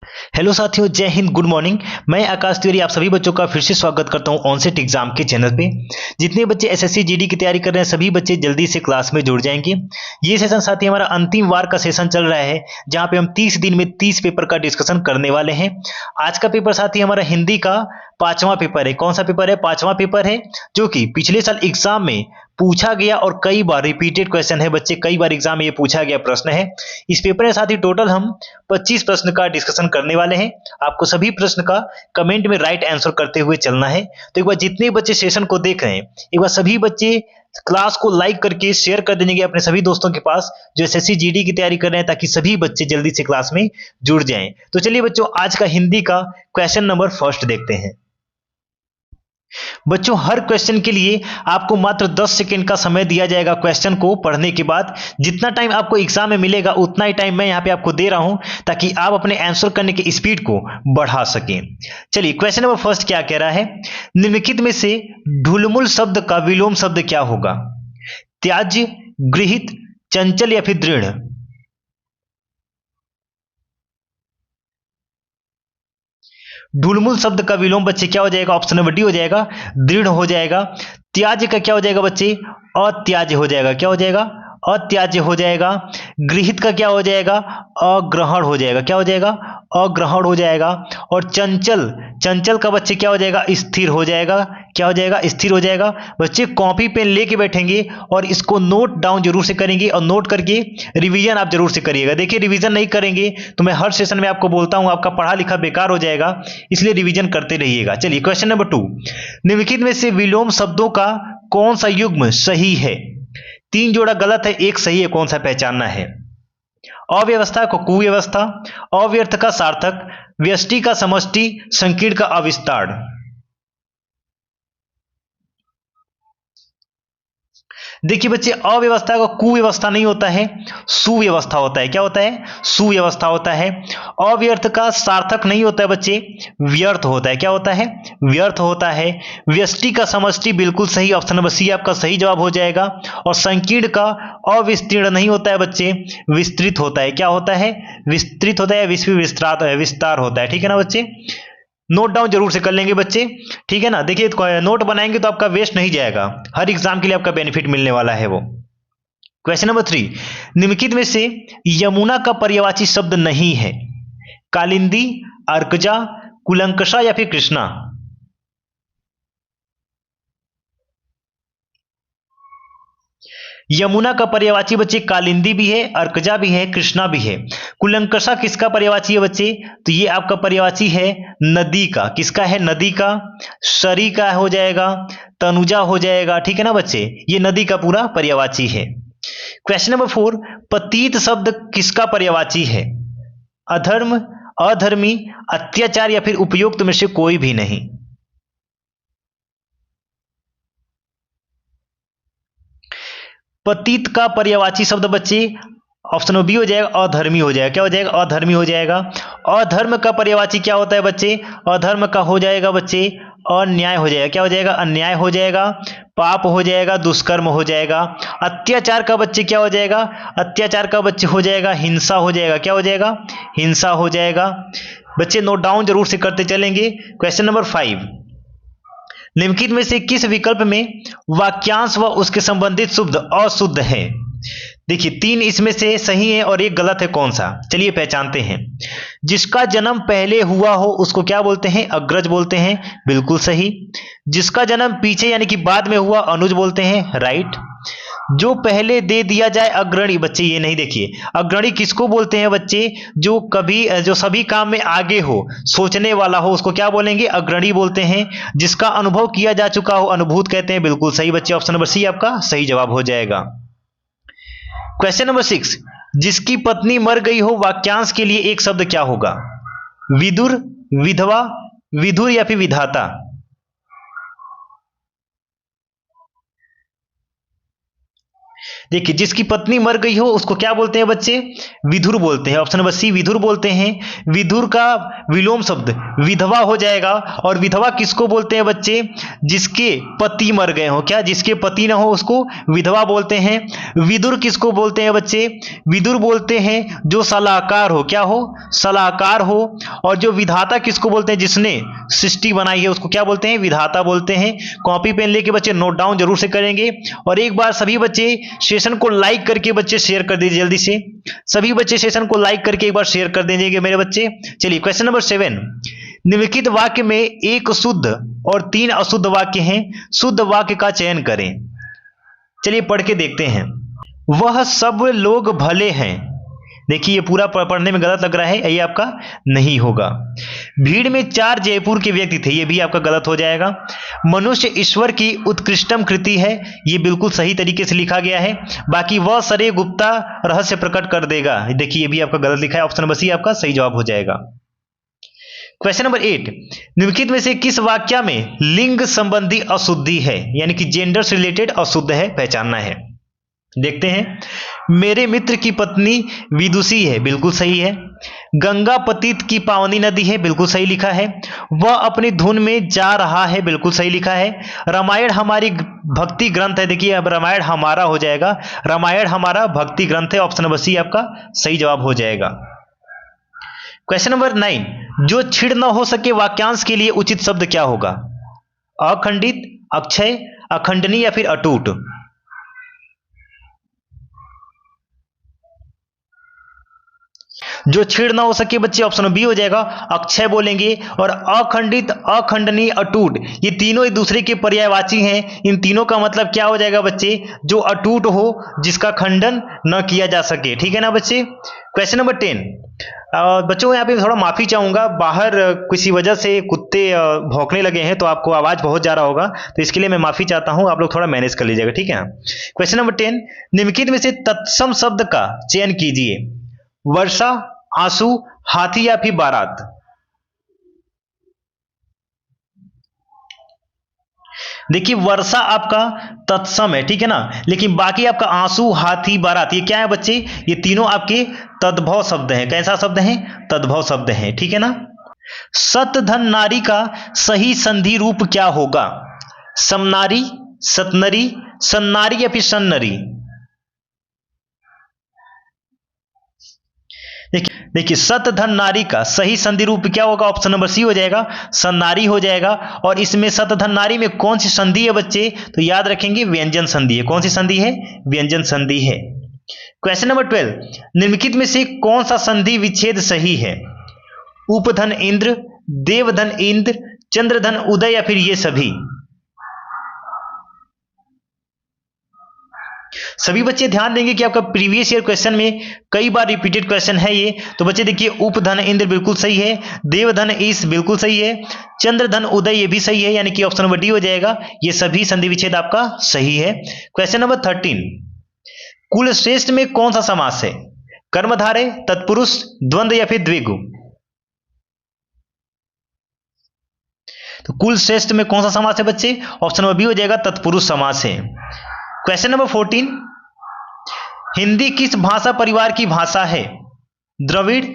Hello साथियों, जय Hind, good morning. मैं आकाश तिवारी आप सभी बच्चों का फिर से स्वागत करता हूं ऑनसेट एग्जाम के चैनल पे। जितने बच्चे एसएससी जीडी की तैयारी कर रहे हैं सभी बच्चे जल्दी से क्लास में जुड़ जाएंगे। ये सेशन साथी हमारा अंतिम वार का सेशन चल रहा है, जहां पे हम 30 दिन में 30 पेपर का डिस्कशन करने वाले हैं। आज का पेपर साथी हमारा हिंदी का 5वां पेपर है। कौन सा पेपर है? 5वां पेपर है, जो कि पिछले साल एग्जाम में पूछा गया और कई बार रिपीटेड क्वेश्चन है बच्चे, कई बार एग्जाम में ये पूछा गया प्रश्न है। इस पेपर में साथ ही टोटल हम 25 प्रश्न का डिस्कशन करने वाले हैं। आपको सभी प्रश्न का कमेंट में राइट आंसर करते हुए चलना है। तो एक बार जितने बच्चे सेशन को देख रहे हैं, एक बार सभी बच्चे क्लास को लाइक करके शेयर कर देंगे अपने सभी दोस्तों के पास जो एसएससी जीडी की तैयारी कर रहे हैं, ताकि सभी बच्चे जल्दी से क्लास में जुड़ जाएं। तो चलिए बच्चों, आज का हिंदी का क्वेश्चन नंबर फर्स्ट देखते हैं। बच्चों, हर क्वेश्चन के लिए आपको मात्र 10 सेकंड का समय दिया जाएगा। क्वेश्चन को पढ़ने के बाद जितना टाइम आपको एग्जाम में मिलेगा उतना ही टाइम मैं यहां पे आपको दे रहा हूं, ताकि आप अपने आंसर करने की स्पीड को बढ़ा सकें। चलिए, क्वेश्चन नंबर फर्स्ट क्या कह रहा है? निम्नलिखित में से ढुलमुल शब्द का विलोम शब्द क्या होगा? त्याज्य, गृहीत, चंचल या फिर दृढ़? ढुलमुल शब्द का विलोम बच्चे क्या हो जाएगा? ऑप्शन नंबर डी हो जाएगा, दृढ़ हो जाएगा। त्याज्य का क्या हो जाएगा बच्चे? अत्याज्य हो जाएगा। क्या हो जाएगा? अत्याज्य हो जाएगा। गृहीत का क्या हो जाएगा? अग्रहण हो जाएगा। क्या हो जाएगा? अग्रहण हो जाएगा। और चंचल, चंचल का बच्चे क्या हो जाएगा? स्थिर हो जाएगा। क्या हो जाएगा? स्थिर हो जाएगा। बच्चे कॉपी पेन लेके बैठेंगे और इसको नोट डाउन जरूर से करेंगे, और नोट करके रिवीजन आप जरूर से करिएगा। देखिए, रिवीजन नहीं करेंगे तो मैं हर सेशन में आपको बोलता हूं आपका पढ़ा लिखा बेकार हो जाएगा, इसलिए रिवीजन करते रहिएगा। चलिए, क्वेश्चन नंबर 2, निम्नलिखित में से विलोम शब्दों का कौन सा युग्म सही है? 3 जोड़ा गलत है, 1 सही है, कौन सा पहचानना है? अव्यवस्था को कुव्यवस्था, अव्यर्थ का सार्थक, व्यष्टि का समष्टि, संकीर्ण का अविस्तार। देखिए बच्चे, अव्यवस्था का कुव्यवस्था नहीं होता है, सुव्यवस्था होता है। क्या होता है? सुव्यवस्था होता है। अव्यर्थ का सार्थक नहीं होता है बच्चे, व्यर्थ होता है। क्या होता है? व्यर्थ होता है। व्यष्टि का समष्टि बिल्कुल सही, ऑप्शन नंबर सी आपका सही जवाब हो जाएगा। और संकीर्ण का अविस्तीर्ण नहीं होता है बच्चे, विस्तृत होता है। क्या होता है? विस्तृत होता है, विस्तार होता है। ठीक है ना बच्चे? नोट डाउन जरूर से कर लेंगे बच्चे, ठीक है ना? देखिए, नोट बनाएंगे तो आपका वेस्ट नहीं जाएगा, हर एग्जाम के लिए आपका बेनिफिट मिलने वाला है वो। क्वेश्चन नंबर 3, निम्नलिखित में से यमुना का पर्यायवाची शब्द नहीं है? कालिंदी, अर्कजा, कुलंकषा या फिर कृष्णा? यमुना का पर्यायवाची बच्चे कालिंदी भी है, अर्कजा भी है, कृष्णा भी है। कुलंकषा किसका पर्यायवाची है बच्चे? तो ये आपका पर्यायवाची है नदी का। किसका है? नदी का। सरी का हो जाएगा, तनुजा हो जाएगा। ठीक है ना बच्चे? ये नदी का पूरा पर्यायवाची है। क्वेश्चन नंबर 4, पतित शब्द किसका पर्यायवाची है? अधर्म, अधर्मी, अत्याचार या फिर उपयुक्त में से कोई भी नहीं? पतित का पर्यायवाची शब्द बच्चे ऑप्शन बी हो जाएगा, अधर्मी हो जाएगा। क्या हो जाएगा? अधर्मी हो जाएगा। अधर्म का पर्यायवाची क्या होता है बच्चे? अधर्म का हो जाएगा बच्चे अन्याय हो जाएगा। क्या हो जाएगा? अन्याय हो जाएगा। पाप हो जाएगा, दुष्कर्म हो जाएगा। अत्याचार का बच्चे क्या हो जाएगा? अत्याचार का बच्चे हो जाएगा हिंसा हो जाएगा। क्या हो जाएगा? हिंसा हो जाएगा। बच्चे नोट डाउन जरूर से करते चलेंगे। क्वेश्चन नंबर 5, निम्नलिखित में से किस विकल्प में वाक्यांश व उसके संबंधित शब्द अशुद्ध है? देखिए, 3 इसमें से सही है और 1 गलत है, कौन सा? चलिए पहचानते हैं। जिसका जन्म पहले हुआ हो उसको क्या बोलते हैं? अग्रज बोलते हैं, बिल्कुल सही। जिसका जन्म पीछे यानी कि बाद में हुआ, अनुज बोलते हैं, राइट। जो पहले दे दिया जाए अग्रणी, बच्चे ये नहीं, देखिए अग्रणी किसको बोलते हैं बच्चे? जो सभी काम में आगे हो, सोचने वाला हो, उसको क्या बोलेंगे? अग्रणी बोलते हैं। जिसका अनुभव किया जा चुका हो, अनुभूत कहते हैं, बिल्कुल सही बच्चे, ऑप्शन नंबर सी आपका सही जवाब हो जाएगा। क्वेश्चन नंबर 6, जिसकी पत्नी मर गई हो, वाक्यांश के लिए एक शब्द क्या होगा? विदुर, विधवा, विधुर या फिर विधाता? देखिए, जिसकी पत्नी मर गई हो उसको क्या बोलते हैं बच्चे? विधुर बोलते हैं। ऑप्शन नंबर सी विधुर बोलते हैं। विधुर का विलोम शब्द विधवा हो जाएगा। और विधवा किसको बोलते हैं बच्चे? जिसके पति मर गए हो। क्या? जिसके पति ना हो उसको विधवा बोलते हैं। विदुर किसको बोलते हैं बच्चे? विदुर बोलते हैं जो सलाहकार हो। क्या हो? सलाहकार हो। और जो विधाता किसको बोलते हैं? जिसने सृष्टि बनाई है उसको क्या बोलते हैं? विधाता बोलते हैं। कॉपी पेन लेके बच्चे नोट डाउन जरूर से करेंगे। और एक बार सभी बच्चे सेशन को लाइक करके बच्चे शेयर कर दीजिए जल्दी से। सभी बच्चे सेशन को लाइक करके एक बार शेयर कर दीजिएगा मेरे बच्चे। चलिए क्वेश्चन नंबर 7, निम्नलिखित वाक्य में एक शुद्ध और 3 अशुद्ध वाक्य हैं, शुद्ध वाक्य का चयन करें। चलिए पढ़ के देखते हैं। वह सब लोग भले हैं। देखिए ये पूरा पढ़ने में गलत लग रहा है, ये आपका नहीं होगा। भीड़ में 4 जयपुर के व्यक्ति थे, ये भी आपका गलत हो जाएगा। मनुष्य ईश्वर की उत्कृष्टम कृति है, ये बिल्कुल सही तरीके से लिखा गया है। बाकी वह सरे गुप्ता रहस्य प्रकट कर देगा, देखिए ये भी आपका गलत लिखा है। ऑप्शन नंबर सी आपका सही जवाब हो जाएगा। क्वेश्चन नंबर 8, निम्नलिखित में से किस वाक्य में लिंग संबंधी अशुद्धि है, यानी कि जेंडर से रिलेटेड अशुद्ध है, पहचानना है। देखते हैं। मेरे मित्र की पत्नी विदुषी है, बिल्कुल सही है। गंगा पतित की पावनी नदी है, बिल्कुल सही लिखा है। वह अपनी धुन में जा रहा है, बिल्कुल सही लिखा है। रामायण हमारी भक्ति ग्रंथ है, देखिए अब रामायण हमारा हो जाएगा। रामायण हमारा भक्ति ग्रंथ है। ऑप्शन नंबर सी आपका सही जवाब हो जाएगा। क्वेश्चन नंबर 9, जो छिड़ न हो सके वाक्यांश के लिए उचित शब्द क्या होगा? अखंडित, अक्षय, अखंडनीय या फिर अटूट? जो छिड़ ना हो सके बच्चे ऑप्शन बी हो जाएगा, अक्षय बोलेंगे। और अखंडित, अखंडनीय, अटूट ये तीनों एक दूसरे के पर्यायवाची हैं। इन तीनों का मतलब क्या हो जाएगा बच्चे? जो अटूट हो, जिसका खंडन न किया जा सके, ठीक है ना बच्चे। क्वेश्चन नंबर 10, बच्चों यहाँ पे थोड़ा माफी चाहूंगा, बाहर किसी वजह से कुत्ते भौंकने लगे हैं तो आपको आवाज बहुत जा रहा होगा, तो इसके लिए मैं माफी चाहता हूं, आप लोग थोड़ा मैनेज कर लीजिएगा, ठीक है। क्वेश्चन नंबर 10, निम्नलिखित में से तत्सम शब्द का चयन कीजिए। वर्षा, आंसू, हाथी या फिर बारात? देखिए वर्षा आपका तत्सम है, ठीक है ना, लेकिन बाकी आपका आंसू, हाथी, बारात ये क्या है बच्चे? ये तीनों आपके तद्भव शब्द हैं। कैसा शब्द है? तद्भव शब्द हैं, ठीक है ना। सत धन नारी का सही संधि रूप क्या होगा? समनारी, सतनरी, सन्नारी या फिर सन्नरी? देखिए सत धन नारी का सही संधि रूप क्या होगा? ऑप्शन नंबर सी हो जाएगा, सन्नारी हो जाएगा। और इसमें सत धन नारी में कौन सी संधि है बच्चे? तो याद रखेंगे व्यंजन संधि है। कौन सी संधि है? व्यंजन संधि है। क्वेश्चन नंबर 12, निम्नलिखित में से कौन सा संधि विच्छेद सही है? उपधन इंद्र, देवधन इंद्र, चंद्रधन उदय या फिर ये सभी? सभी बच्चे ध्यान देंगे कि आपका प्रीवियस ईयर क्वेश्चन में कई बार रिपीटेड क्वेश्चन है ये। तो बच्चे देखिए उपधन इंद्र बिल्कुल सही है, देवधन ईश बिल्कुल सही है, चंद्रधन उदय ये भी सही है, यानी कि ऑप्शन नंबर डी हो जाएगा। ये सभी संधि विच्छेद आपका सही है। क्वेश्चन नंबर 13, कुल श्रेष्ठ में कौन सा समास है? कर्मधारय, तत्पुरुष, द्वंद्व या फिर द्विगु? तो कुल श्रेष्ठ में कौन सा समास है बच्चे? ऑप्शन नंबर बी हो जाएगा, तत्पुरुष समास है। क्वेश्चन नंबर 14, हिंदी किस भाषा परिवार की भाषा है? द्रविड़,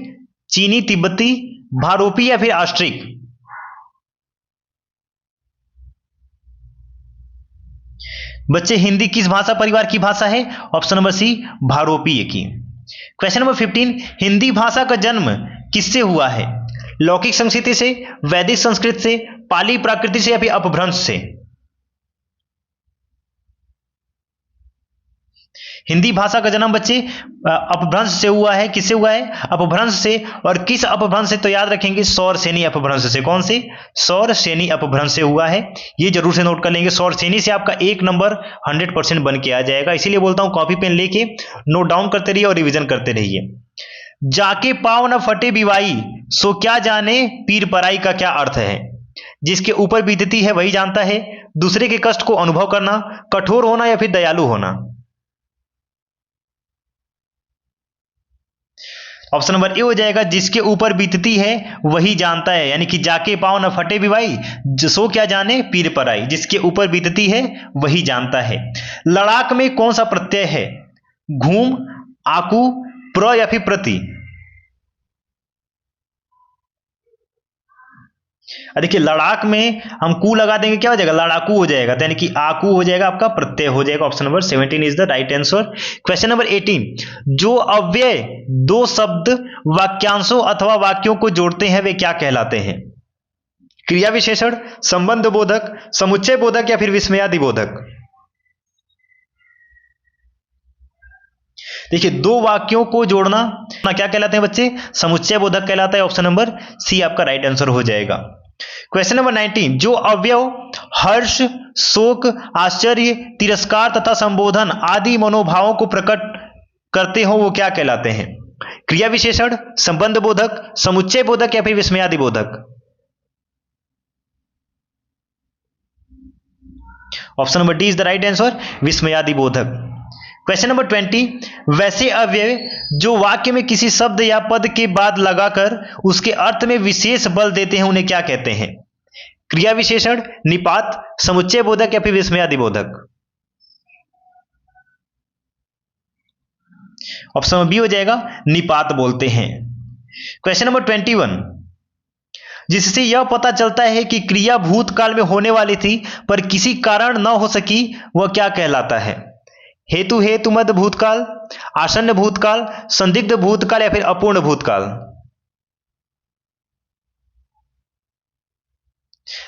चीनी, तिब्बती, भारोपी या फिर ऑस्ट्रिक? बच्चे हिंदी किस भाषा परिवार की भाषा है? ऑप्शन नंबर सी, भारोपीय की। क्वेश्चन नंबर 15, हिंदी भाषा का जन्म किससे हुआ है? लौकिक संस्कृति से, वैदिक संस्कृत से, पाली प्राकृत से या फिर अपभ्रंश से? हिंदी भाषा का जन्म बच्चे अपभ्रंश से हुआ है। किससे हुआ है? अपभ्रंश से। और किस अपभ्रंश से? तो याद रखेंगे सौरसेनी अपभ्रंश से। कौन से? सौरसेनी अपभ्रंश से हुआ है, ये जरूर से नोट कर लेंगे। सौरसेनी से आपका 1 नंबर 100% बन के आ जाएगा। इसीलिए बोलता हूं कॉपी पेन लेके नोट डाउन करते रहिए और रिविजन करते रहिए। जाके पाव न फटे बिवाई, सो क्या जाने पीर पराई का क्या अर्थ है? जिसके ऊपर बीतती है वही जानता है। दूसरे के कष्ट को अनुभव करना, कठोर होना या फिर दयालु होना? ऑप्शन नंबर ए हो जाएगा, जिसके ऊपर बीतती है वही जानता है, यानी कि जाके पाँव न फटे बिवाई, सो क्या जाने पीर पराई। जिसके ऊपर बीतती है वही जानता है। लड़ाक में कौन सा प्रत्यय है? घूम, आकू, प्र या फिर प्रति। देखिए लड़ाक में हम कू लगा देंगे, क्या हो जाएगा, लड़ाकू हो जाएगा, यानी कि आकू हो जाएगा, आपका प्रत्यय हो जाएगा। Option number 17 is the right answer. Question number 18, जो अव्यय दो शब्द, वाक्यांशों अथवा वाक्यों को जोड़ते हैं वे क्या कहलाते हैं? क्रिया विशेषण, संबंध बोधक, समुच्चय बोधक या फिर विस्मयादि बोधक। देखिए दो वाक्यों को जोड़ना क्या कहलाते हैं बच्चे? समुच्चय बोधक कहलाता है। ऑप्शन नंबर सी आपका राइट आंसर हो जाएगा। क्वेश्चन नंबर 19, जो अवयव हर्ष, शोक, आश्चर्य, तिरस्कार तथा संबोधन आदि मनोभावों को प्रकट करते हो वो क्या कहलाते हैं? क्रिया विशेषण, संबंध बोधक, समुच्चय बोधक या फिर विस्मयादि बोधक। Option number D is the right answer, विस्मयादि बोधक। क्वेश्चन नंबर 20, वैसे अव्यय जो वाक्य में किसी शब्द या पद के बाद लगाकर उसके अर्थ में विशेष बल देते हैं उन्हें क्या कहते हैं? क्रिया विशेषण, निपात, समुच्चय बोधक या फिर विस्मयादि बोधक। ऑप्शन नंबर बी हो जाएगा, निपात बोलते हैं। क्वेश्चन नंबर 21, जिससे यह पता चलता है कि क्रिया भूतकाल में होने वाली थी पर किसी कारण न हो सकी वह क्या कहलाता है? हेतु हेतुमद भूतकाल, आसन्न भूतकाल, संदिग्ध भूतकाल या फिर अपूर्ण भूतकाल।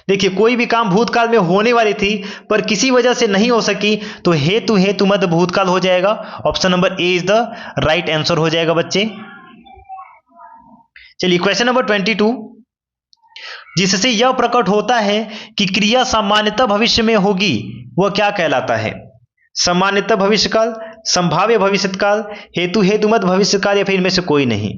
देखिए कोई भी काम भूतकाल में होने वाली थी पर किसी वजह से नहीं हो सकी तो हेतु हेतुमद भूतकाल हो जाएगा। Option number A is the right answer हो जाएगा बच्चे। चलिए क्वेश्चन नंबर 22, जिससे यह प्रकट होता है कि क्रिया सामान्यतः भविष्य में होगी वह क्या कहलाता है? सामान्यतः भविष्यकाल, संभाव्य भविष्यकाल, हेतु हेतुमत भविष्यकाल या फिर इनमें से कोई नहीं।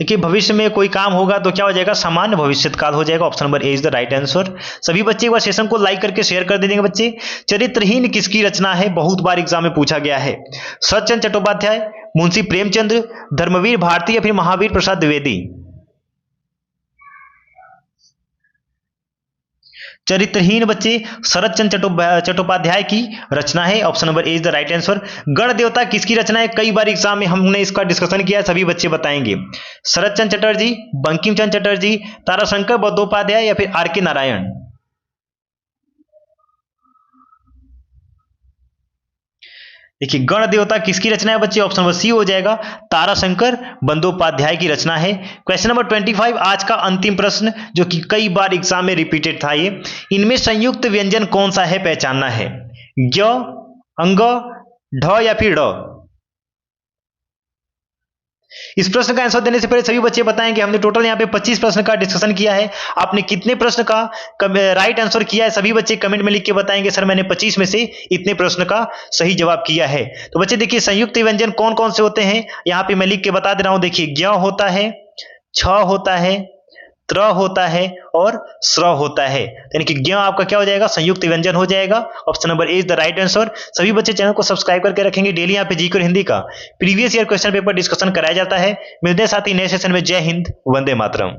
देखिए भविष्य में कोई काम होगा तो क्या हो जाएगा, सामान्य भविष्यकाल हो जाएगा। Option number A is the right answer. सभी बच्चे एक बार सेशन को लाइक करके शेयर कर दे देंगे बच्चे। चरित्रहीन किसकी रचना है? बहुत बार एग्जाम में पूछा गया है। शरतचंद्र चट्टोपाध्याय, मुंशी प्रेमचंद्र, धर्मवीर भारती या फिर महावीर प्रसाद द्विवेदी। चरित्रहीन बच्चे शरतचंद्र चट्टोपाध्याय की रचना है। Option number A is the right answer. गण देवता किसकी रचना है? कई बार एग्जाम में हमने इसका डिस्कशन किया है, सभी बच्चे बताएंगे। शरतचंद्र चटर्जी, बंकिम चंद्र चटर्जी, ताराशंकर बंदोपाध्याय या फिर आर के नारायण। देखिए गण देवता किसकी रचना है बच्चे? ऑप्शन नंबर सी हो जाएगा, ताराशंकर बंदोपाध्याय की रचना है। क्वेश्चन नंबर 25, आज का अंतिम प्रश्न जो कि कई बार एग्जाम में रिपीटेड था ये, इनमें संयुक्त व्यंजन कौन सा है पहचानना है? ज्ञ, अंग, ढ या फिर ड़। इस प्रश्न का आंसर देने से पहले सभी बच्चे बताएंगे हमने टोटल यहाँ पे 25 प्रश्न का डिस्कशन किया है। आपने कितने प्रश्न का राइट आंसर किया है सभी बच्चे कमेंट में लिख के बताएंगे सर मैंने 25 में से इतने प्रश्न का सही जवाब किया है। तो बच्चे देखिए संयुक्त व्यंजन कौन कौन से होते हैं यहाँ पे मैं लिख के बता दे रहा हूं। देखिए ज्ञ होता है, छ होता है, त्र होता है और स्र होता है, यानी कि ज्ञ आपका क्या हो जाएगा? संयुक्त व्यंजन हो जाएगा। Option number A is the right answer. सभी बच्चे चैनल को सब्सक्राइब करके रखेंगे। डेली यहाँ पे जीके और हिंदी का previous year question paper discussion कराया जाता है। मिलते हैं साथ ही नए सेशन में। जय हिंद, वंदे मातरम।